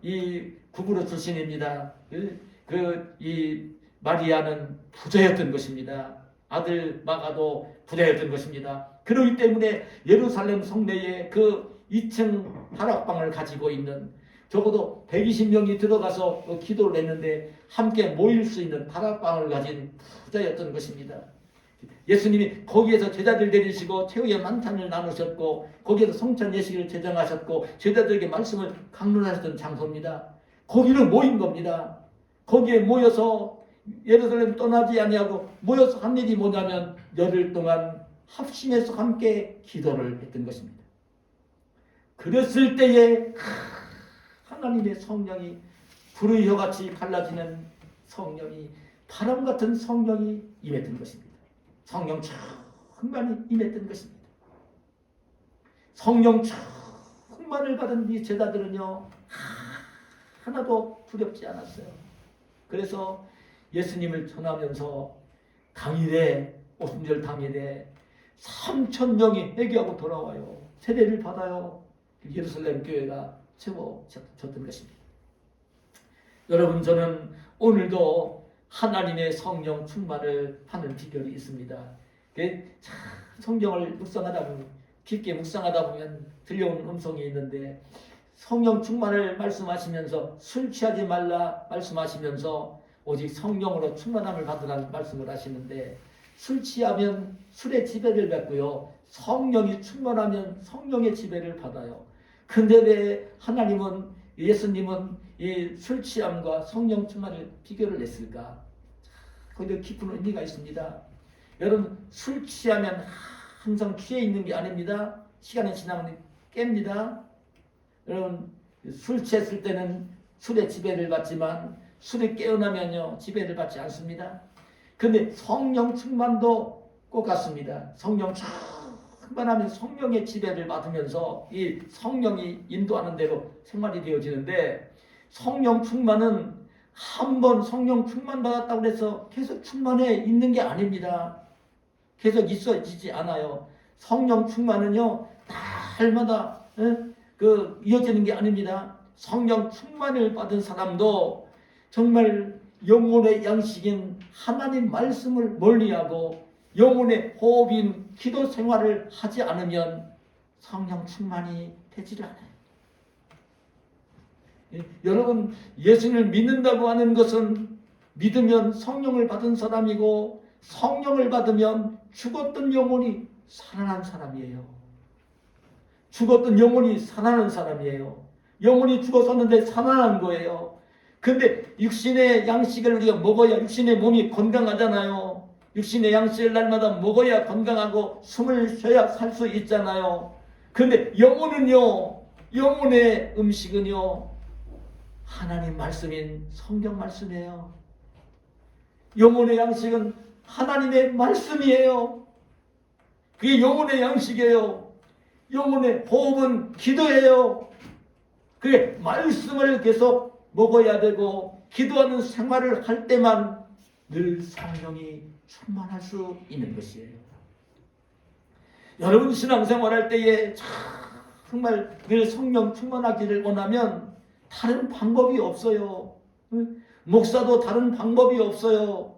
이 구부로 출신입니다. 이 마리아는 부자였던 것입니다. 아들 마가도 부자였던 것입니다. 그렇기 때문에 예루살렘 성내에 그 2층 다락방을 가지고 있는 적어도 120명이 들어가서 기도를 했는데 함께 모일 수 있는 다락방을 가진 부자였던 것입니다. 예수님이 거기에서 제자들 데리시고 최후의 만찬을 나누셨고 거기에서 성찬 예식을 제정하셨고 제자들에게 말씀을 강론하셨던 장소입니다. 거기를 모인 겁니다. 거기에 모여서 예루살렘 떠나지 아니하고 모여서 한 일이 뭐냐면 열흘 동안 합심해서 함께 기도를 했던 것입니다. 그랬을 때에 하나님의 성령이 불의 혀같이 갈라지는 성령이, 바람 같은 성령이 임했던 것입니다. 성령 충만이 임했던 것입니다. 성령 충만을 받은 이 제자들은요 하나도 두렵지 않았어요. 그래서 예수님을 전하면서 당일에 오순절 당일에 3,000명이 회개하고 돌아와요. 세례를 받아요. 예루살렘 교회가 채워졌던 것입니다. 여러분, 저는 오늘도 하나님의 성령 충만을 하는 비결이 있습니다. 성경을 묵상하다 보면, 깊게 묵상하다 보면 들려오는 음성이 있는데 성령 충만을 말씀하시면서 술 취하지 말라 말씀하시면서 오직 성령으로 충만함을 받으라는 말씀을 하시는데, 술 취하면 술의 지배를 받고요, 성령이 충만하면 성령의 지배를 받아요. 근데 왜 하나님은, 예수님은 이 술 취함과 성령 충만을 비교를 했을까? 거기에 깊은 의미가 있습니다. 여러분, 술 취하면 항상 취해 있는 게 아닙니다. 시간이 지나면 깹니다. 여러분, 술 취했을 때는 술의 지배를 받지만 술이 깨어나면요 지배를 받지 않습니다. 그런데 성령 충만도 똑같습니다. 성령 충만하면 성령의 지배를 받으면서 이 성령이 인도하는 대로 생활이 되어지는데, 성령 충만은 한번 성령 충만 받았다고 해서 계속 충만해 있는 게 아닙니다. 계속 있어지지 않아요. 성령 충만은요 날마다 이어지는 게 아닙니다. 성령 충만을 받은 사람도 정말 영혼의 양식인 하나님 말씀을 멀리하고 영혼의 호흡인 기도 생활을 하지 않으면 성령 충만이 되지를 않아요. 여러분, 예수를 믿는다고 하는 것은 믿으면 성령을 받은 사람이고, 성령을 받으면 죽었던 영혼이 살아난 사람이에요. 죽었던 영혼이 살아난 사람이에요. 영혼이 죽었었는데 살아난 거예요. 근데 육신의 양식을 우리가 먹어야 육신의 몸이 건강하잖아요. 육신의 양식을 날마다 먹어야 건강하고 숨을 쉬어야 살 수 있잖아요. 근데 영혼은요, 영혼의 음식은요, 하나님 말씀인 성경 말씀이에요. 영혼의 양식은 하나님의 말씀이에요. 그게 영혼의 양식이에요. 영혼의 호흡은 기도예요. 그게 말씀을 계속 먹어야 되고 기도하는 생활을 할 때만 늘 성령이 충만할 수 있는 것이에요. 여러분 신앙생활할 때에 정말 늘 성령 충만하기를 원하면 다른 방법이 없어요. 목사도 다른 방법이 없어요.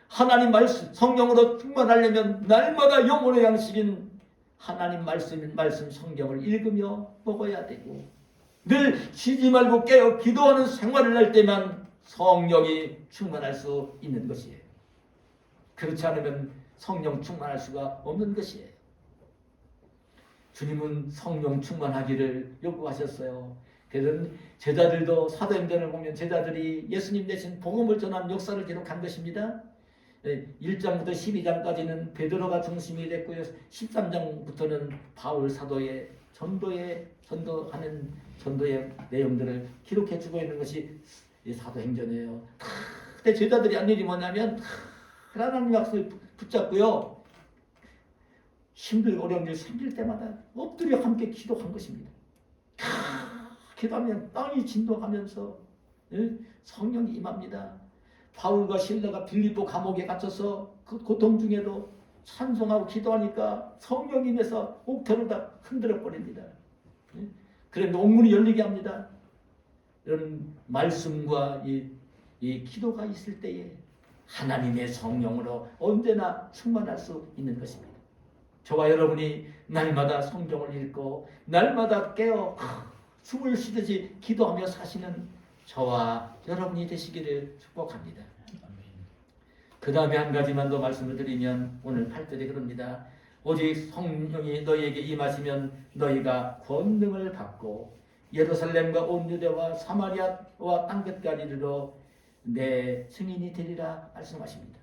하나님 말씀, 성령으로 충만하려면 날마다 영혼의 양식인 하나님 말씀 성경을 읽으며 먹어야 되고 늘 쉬지 말고 깨어 기도하는 생활을 할 때만 성령이 충만할 수 있는 것이에요. 그렇지 않으면 성령 충만할 수가 없는 것이에요. 주님은 성령 충만하기를 요구하셨어요. 그래서 제자들도 사도행전을 보면 제자들이 예수님 대신 복음을 전한 역사를 기록한 것입니다. 1장부터 12장까지는 베드로가 중심이 됐고요. 13장부터는 바울 사도의 전도하는 전도의 내용들을 기록해 주고 있는 것이 사도행전이에요. 근데 제자들이 한 일이 뭐냐면 하나님 약속을 붙잡고요. 힘들고 어려운 일 생길 때마다 엎드려 함께 기도한 것입니다. 기도하면 땅이 진동하면서 성령이 임합니다. 바울과 실라가 빌립보 감옥에 갇혀서 그 고통 중에도 찬송하고 기도하니까 성령이 임해서 옥토를 다 흔들어 버립니다. 그래 논문이 열리게 합니다. 이런 말씀과 이 기도가 있을 때에 하나님의 성령으로 언제나 충만할 수 있는 것입니다. 저와 여러분이 날마다 성경을 읽고 날마다 깨어 숨을 쉬듯이 기도하며 사시는 저와 여러분이 되시기를 축복합니다. 그 다음에 한 가지만 더 말씀을 드리면 오늘 8절에 그럽니다. 오직 성령이 너희에게 임하시면 너희가 권능을 받고 예루살렘과 온 유대와 사마리아와 땅끝까지 이르러 내 증인이 되리라 말씀하십니다.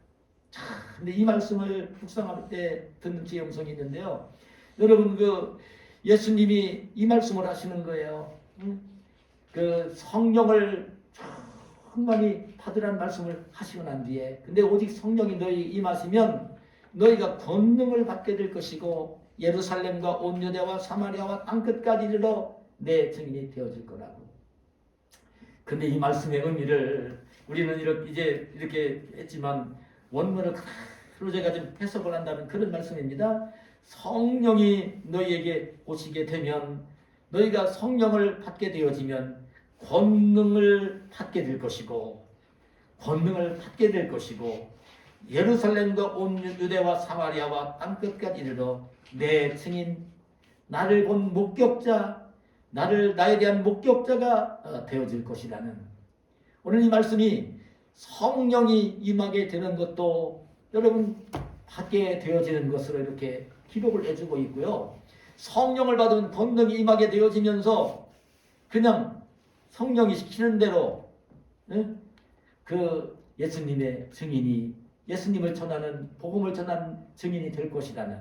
근데 이 말씀을 묵상할 때 듣는 제 영성이 있는데요. 여러분 예수님이 이 말씀을 하시는 거예요. 그 성령을 충만히 받으라는 말씀을 하시고 난 뒤에 근데 오직 성령이 너희 임하시면 너희가 권능을 받게 될 것이고 예루살렘과 온 유대와 사마리아와 땅끝까지 이르러 내 증인이 되어질 거라고. 근데 이 말씀의 의미를 우리는 이렇게 했지만 원문을 그대로 제가 좀 해석을 한다면 그런 말씀입니다. 성령이 너희에게 오시게 되면 너희가 성령을 받게 되어지면 권능을 받게 될 것이고 예루살렘과 온 유대와 사마리아와 땅끝까지 이르러 내 증인 나를 본 목격자 나에 대한 목격자가 되어질 것이라는 오늘 이 말씀이 성령이 임하게 되는 것도 여러분 받게 되어지는 것으로 이렇게 기록을 해주고 있고요. 성령을 받으면 권능이 임하게 되어지면서 그냥 성령이 시키는 대로 그 예수님의 증인이 예수님을 전하는 복음을 전하는 증인이 될 것이라는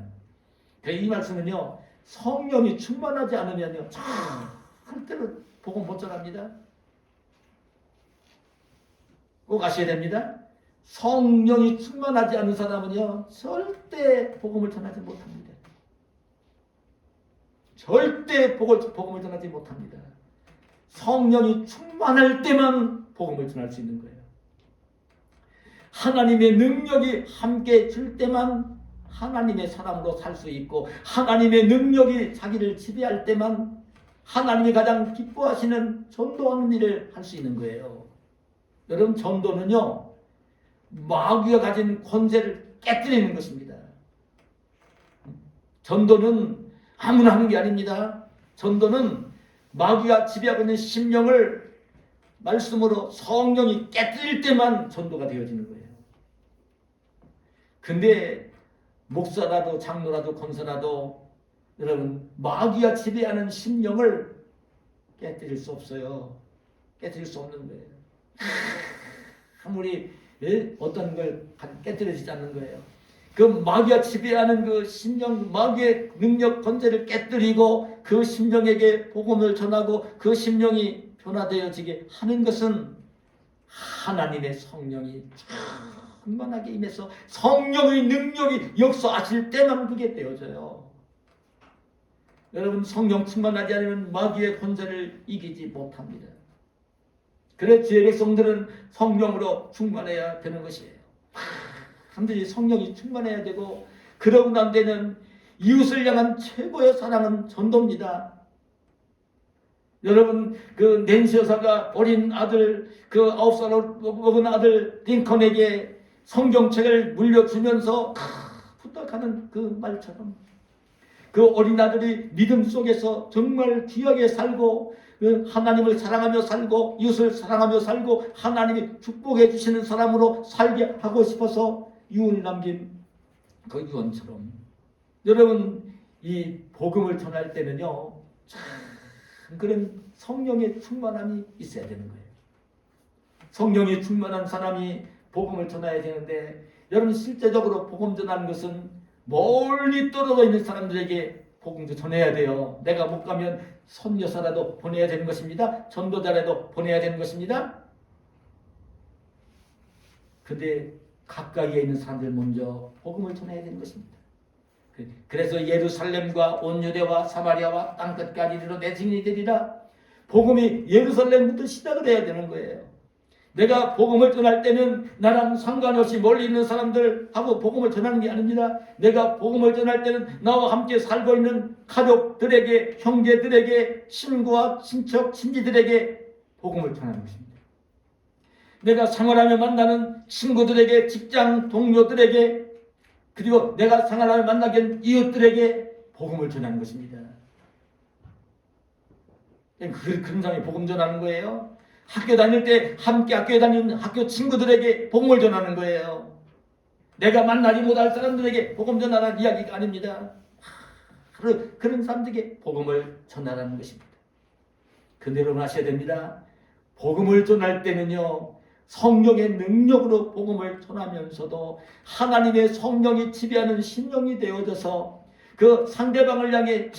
이 말씀은요. 성령이 충만하지 않으면요 절대로 복음 못 전합니다. 꼭 아셔야 됩니다. 성령이 충만하지 않은 사람은요 절대 복음을 전하지 못합니다. 절대 복음을 전하지 못합니다. 성령이 충만할 때만 복음을 전할 수 있는 거예요. 하나님의 능력이 함께 줄 때만 하나님의 사람으로 살 수 있고 하나님의 능력이 자기를 지배할 때만 하나님이 가장 기뻐하시는 전도하는 일을 할 수 있는 거예요. 여러분 전도는요 마귀가 가진 권세를 깨뜨리는 것입니다. 전도는 아무나 하는 게 아닙니다. 전도는 마귀가 지배하고 있는 심령을 말씀으로 성령이 깨뜨릴 때만 전도가 되어지는 거예요. 근데 목사라도 장로라도 권사라도 여러분 마귀가 지배하는 심령을 깨뜨릴 수 없어요. 깨뜨릴 수 없는 거예요. 아무리 어떤 걸 깨뜨려지지 않는 거예요. 그 마귀가 지배하는 그 심령, 마귀의 능력 권세를 깨뜨리고 그 심령에게 복음을 전하고 그 심령이 변화되어지게 하는 것은 하나님의 성령이 충만하게 임해서 성령의 능력이 역사하실 때만 그게 되어져요. 여러분, 성령 충만하지 않으면 마귀의 권세를 이기지 못합니다. 그래서 주의 백성들은 성령으로 충만해야 되는 것이에요. 반드시 성령이 충만해야 되고, 그러고 난 데는 이웃을 향한 최고의 사랑은 전도입니다. 여러분, 그 낸시 여사가 어린 아들, 그 9살 먹은 아들 링컨에게 성경책을 물려주면서 부탁하는 그 말처럼, 그 어린 아들이 믿음 속에서 정말 귀하게 살고, 하나님을 사랑하며 살고, 이웃을 사랑하며 살고, 하나님이 축복해 주시는 사람으로 살게 하고 싶어서 유언이 남긴 그 유언처럼, 여러분, 이 복음을 전할 때는요, 참 그런 성령의 충만함이 있어야 되는 거예요. 성령이 충만한 사람이 복음을 전해야 되는데, 여러분, 실제적으로 복음 전하는 것은 멀리 떨어져 있는 사람들에게 복음도 전해야 돼요. 내가 못 가면 선교사라도 보내야 되는 것입니다. 전도자라도 보내야 되는 것입니다. 근데 가까이에 있는 사람들 먼저 복음을 전해야 되는 것입니다. 그래서 예루살렘과 온 유대와 사마리아와 땅끝까지 이르러 내 증인이 되리라. 복음이 예루살렘부터 시작을 해야 되는 거예요. 내가 복음을 전할 때는 나랑 상관없이 멀리 있는 사람들하고 복음을 전하는 게 아닙니다. 내가 복음을 전할 때는 나와 함께 살고 있는 가족들에게, 형제들에게, 친구와 친척, 친지들에게 복음을 전하는 것입니다. 내가 생활하며 만나는 친구들에게, 직장 동료들에게, 그리고 내가 생활하며 만나게 이웃들에게 복음을 전하는 것입니다. 그런 사람이 복음 전하는 거예요. 학교 다닐 때 함께 학교에 다니는 학교 친구들에게 복음을 전하는 거예요. 내가 만나지 못할 사람들에게 복음 전하라는 이야기가 아닙니다. 그런 사람들에게 복음을 전하라는 것입니다. 근데 여러분 아셔야 됩니다. 복음을 전할 때는요, 성령의 능력으로 복음을 전하면서도 하나님의 성령이 지배하는 심령이 되어져서 그 상대방을 향해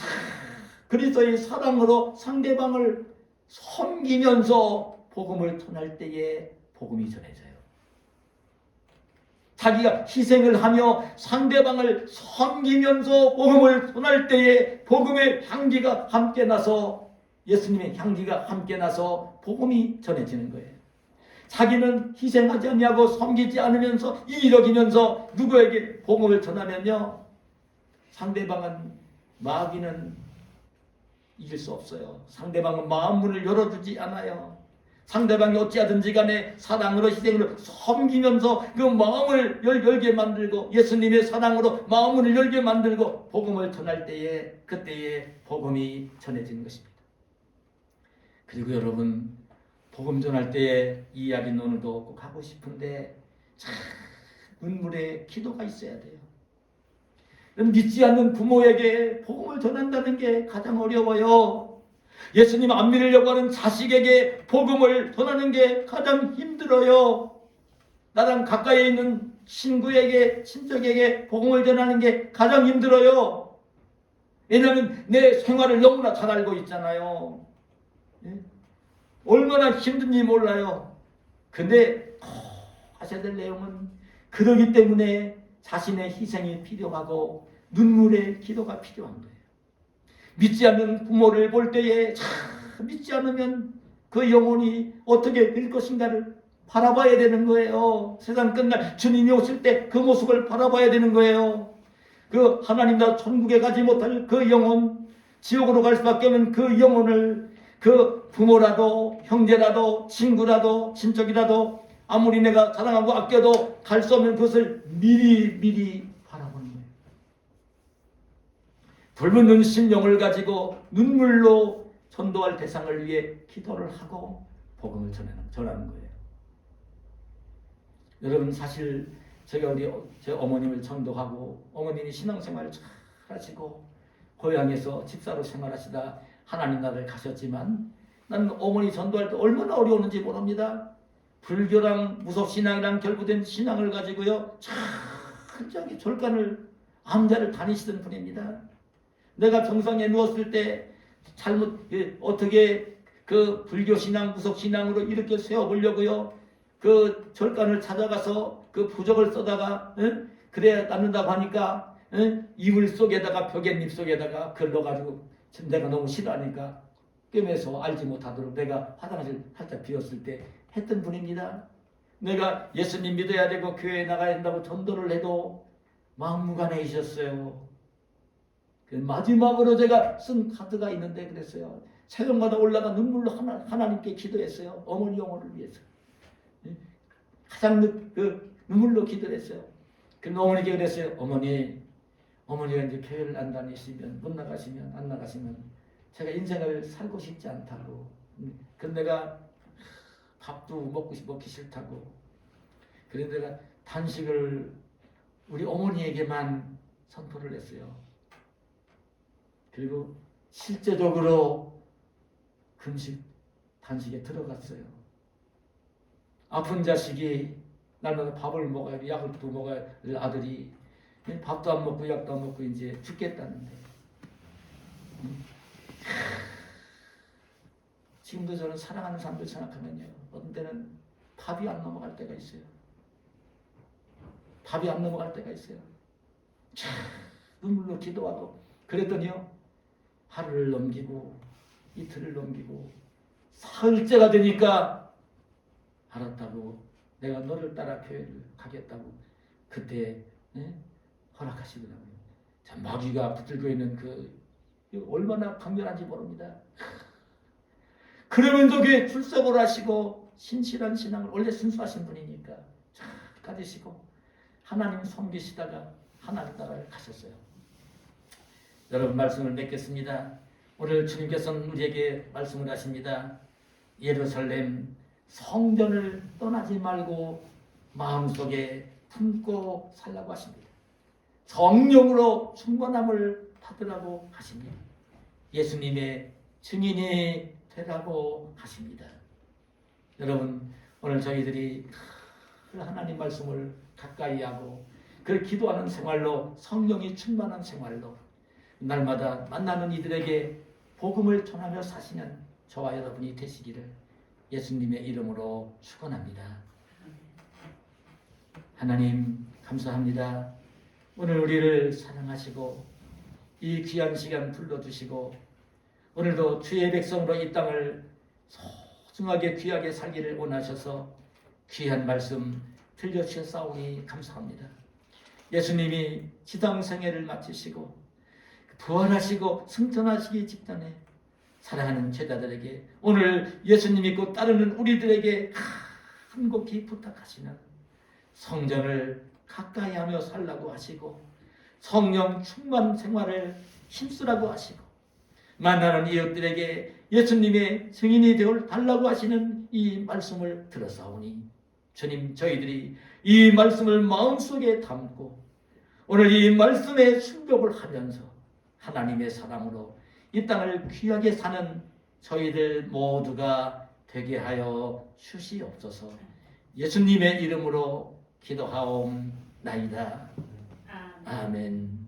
그리스도의 사랑으로 상대방을 섬기면서 복음을 전할 때에 복음이 전해져요. 자기가 희생을 하며 상대방을 섬기면서 복음을 전할 때에 복음의 향기가 함께 나서, 예수님의 향기가 함께 나서 복음이 전해지는 거예요. 자기는 희생하지 않냐고 섬기지 않으면서 이력이면서 누구에게 복음을 전하면요, 상대방은, 마귀는 이길 수 없어요. 상대방은 마음문을 열어주지 않아요. 상대방이 어찌하든지 간에 사랑으로 희생으로 섬기면서 그 마음을 열게 만들고, 예수님의 사랑으로 마음을 열게 만들고 복음을 전할 때에, 그때에 복음이 전해지는 것입니다. 그리고 여러분, 복음 전할 때에 이 이야기는 오늘도 꼭 하고 싶은데, 참 눈물의 기도가 있어야 돼요. 믿지 않는 부모에게 복음을 전한다는 게 가장 어려워요. 예수님 안 믿으려고 하는 자식에게 복음을 전하는 게 가장 힘들어요. 나랑 가까이 있는 친구에게, 친척에게 복음을 전하는 게 가장 힘들어요. 왜냐하면 내 생활을 너무나 잘 알고 있잖아요. 얼마나 힘든지 몰라요. 근데 하셔야 될 내용은, 그러기 때문에 자신의 희생이 필요하고 눈물의 기도가 필요한 거예요. 믿지 않는 부모를 볼 때에 믿지 않으면 그 영혼이 어떻게 될 것인가를 바라봐야 되는 거예요. 세상 끝날 주님이 오실 때 그 모습을 바라봐야 되는 거예요. 그 하나님 나라 천국에 가지 못할 그 영혼, 지옥으로 갈 수밖에 없는 그 영혼을, 그 부모라도 형제라도 친구라도 친척이라도 아무리 내가 사랑하고 아껴도 갈 수 없는 그것을 미리 바라보는 거예요. 붉은 심령을 가지고 눈물로 전도할 대상을 위해 기도를 하고 복음을 전하는 거예요. 여러분, 사실 제가 제 어머님을 전도하고, 어머님이 신앙생활을 잘 하시고 고향에서 집사로 생활하시다 하나님 나라를 가셨지만, 나는 어머니 전도할 때 얼마나 어려웠는지 모릅니다. 불교랑 무속신앙이랑 결부된 신앙을 가지고요, 철저하게 졸간을, 암자를 다니시던 분입니다. 내가 병상에 누웠을 때 잘못 어떻게 그 불교 신앙, 구속 신앙으로 이렇게 세워보려고요. 그 절간을 찾아가서 그 부적을 써다가 그래야 낫는다고 하니까 이불 속에다가 벽엔잎 속에다가 걸러가지고 내가 너무 싫어하니까 꿰매서 알지 못하도록 내가 화장실 살짝 비웠을 때 했던 분입니다. 내가 예수님 믿어야 되고 교회에 나가야 된다고 전도를 해도 막무가내이셨어요. 마지막으로 제가 쓴 카드가 있는데 그랬어요. 새벽마다 올라가 눈물로 하나님께 기도했어요. 어머니 영혼을 위해서. 가장 눈물로 기도를 했어요. 그럼 어머니께 그랬어요. 어머니가 이제 교회를 안 다니시면, 못 나가시면, 안 나가시면 제가 인생을 살고 싶지 않다고. 그럼 내가 밥도 먹기 싫다고. 그래서 내가 단식을 우리 어머니에게만 선포를 했어요. 그리고 실제적으로 단식에 들어갔어요. 아픈 자식이 날마다 밥을 먹어야 약을 또 먹어야 할 아들이 밥도 안 먹고 약도 안 먹고 이제 죽겠다는데 지금도 저는 사랑하는 사람들 생각하면요, 어떤 때는 밥이 안 넘어갈 때가 있어요. 밥이 안 넘어갈 때가 있어요. 눈물로 기도하고 그랬더니요, 하루를 넘기고 이틀을 넘기고 사흘째가 되니까 알았다고, 내가 너를 따라 교회를 가겠다고 그때 허락하시더라고요. 참 마귀가 붙들고 있는 얼마나 강렬한지 모릅니다. 그러면서 교회 출석을 하시고 신실한 신앙을, 원래 순수하신 분이니까 잘 가지시고 하나님 섬기시다가 하나님 따라 가셨어요. 여러분, 말씀을 맺겠습니다. 오늘 주님께서는 우리에게 말씀을 하십니다. 예루살렘 성전을 떠나지 말고 마음속에 품고 살라고 하십니다. 성령으로 충만함을 받으라고 하십니다. 예수님의 증인이 되라고 하십니다. 여러분, 오늘 저희들이 하나님 말씀을 가까이 하고 그 기도하는 생활로, 성령이 충만한 생활로 날마다 만나는 이들에게 복음을 전하며 사시는 저와 여러분이 되시기를 예수님의 이름으로 축원합니다. 하나님 감사합니다. 오늘 우리를 사랑하시고 이 귀한 시간 불러주시고 오늘도 주의 백성으로 이 땅을 소중하게 귀하게 살기를 원하셔서 귀한 말씀 들려주셨사오니 감사합니다. 예수님이 지상생애를 마치시고 부활하시고 승천하시기 직전에 사랑하는 제자들에게, 오늘 예수님 믿고 따르는 우리들에게 간곡히 부탁하시는 성전을 가까이 하며 살라고 하시고 성령 충만 생활을 힘쓰라고 하시고 만나는 이웃들에게 예수님의 증인이 되어 달라고 하시는 이 말씀을 들었사오니 주님, 저희들이 이 말씀을 마음속에 담고 오늘 이 말씀에 순종을 하면서 하나님의 사랑으로 이 땅을 귀하게 사는 저희들 모두가 되게 하여 주시옵소서. 예수님의 이름으로 기도하옵나이다. 아멘.